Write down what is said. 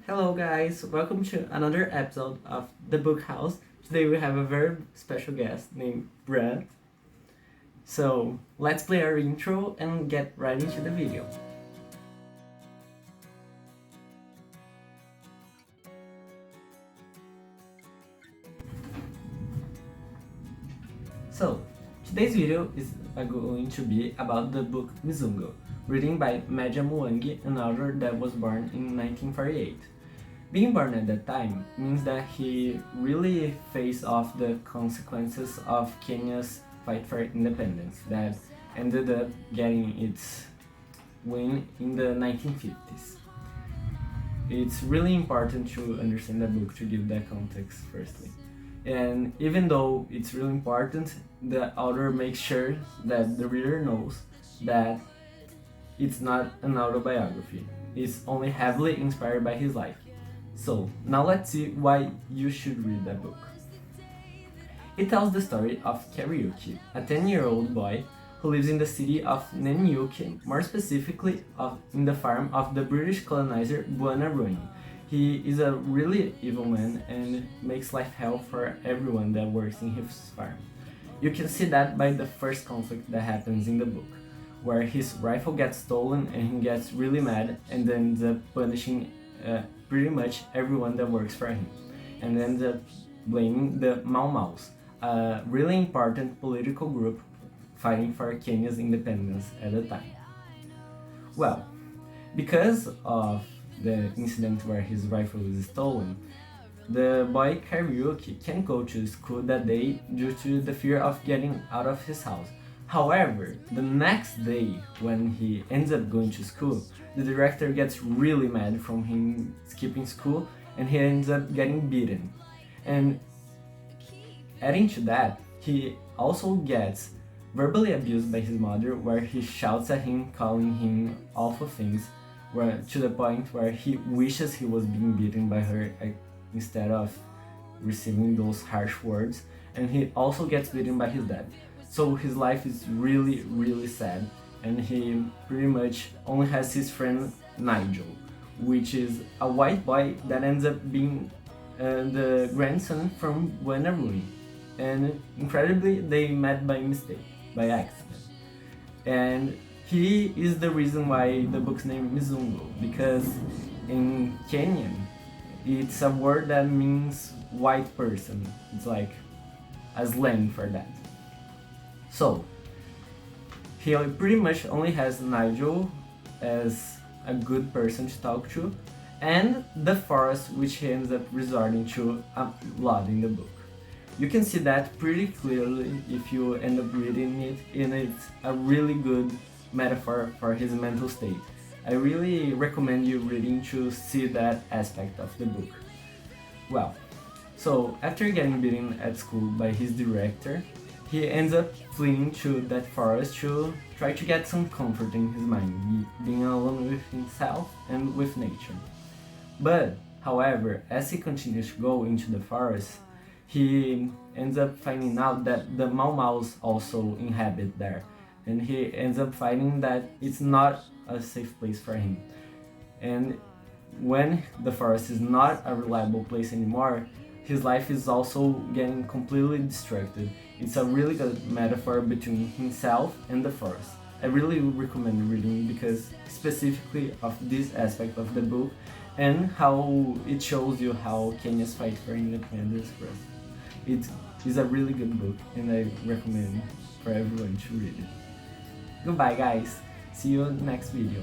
Hello guys, welcome to another episode of The Book House. Today we have a very special guest named Brad. So let's play our intro and get right into the video. So today's video is going to be about the book Mzungu, written by Mzungu, an author that was born in 1948. Being born at that time means that he really faced off the consequences of Kenya's fight for independence that ended up getting its win in the 1950s. It's really important to understand the book to give that context firstly. And even though it's really important, the author makes sure that the reader knows that it's not an autobiography. It's only heavily inspired by his life. So, now let's see why you should read that book. It tells the story of Kariuki, a 10-year-old boy who lives in the city of Nanyuki, more specifically in the farm of the British colonizer Buonarroti. He is a really evil man and makes life hell for everyone that works in his farm. You can see that by the first conflict that happens in the book, where his rifle gets stolen and he gets really mad and then ends up punishing pretty much everyone that works for him, and ends up blaming the Mau Maus, a really important political group fighting for Kenya's independence at the time. Well, because of the incident where his rifle was stolen, the boy Kariuki can't go to school that day due to the fear of getting out of his house. However, the next day, when he ends up going to school, the director gets really mad from him skipping school and he ends up getting beaten. And adding to that, he also gets verbally abused by his mother, where he shouts at him, calling him awful things, to the point where he wishes he was being beaten by her instead of receiving those harsh words. And he also gets beaten by his dad. So his life is really sad, and he pretty much only has his friend Nigel, which is a white boy that ends up being the grandson from Buonarroti. And incredibly, they met by mistake, by accident. And he is the reason why the book's name is Mzungu, because in Kenyan, it's a word that means white person. It's like a slang for that. So, he pretty much only has Nigel as a good person to talk to, and the forest, which he ends up resorting to a lot in the book. You can see that pretty clearly if you end up reading it, and it's a really good metaphor for his mental state. I really recommend you reading to see that aspect of the book. Well, so after getting beaten at school by his director, he ends up fleeing to that forest to try to get some comfort in his mind, being alone with himself and with nature. But, however, as he continues to go into the forest, he ends up finding out that the Mau Maus also inhabit there, and he ends up finding that it's not a safe place for him. And when the forest is not a reliable place anymore, his life is also getting completely distracted. It's a really good metaphor between himself and the forest. I really recommend reading because specifically of this aspect of the book and how it shows you how Kenya's fight for independence was. It is a really good book and I recommend for everyone to read it. Goodbye guys, see you next video.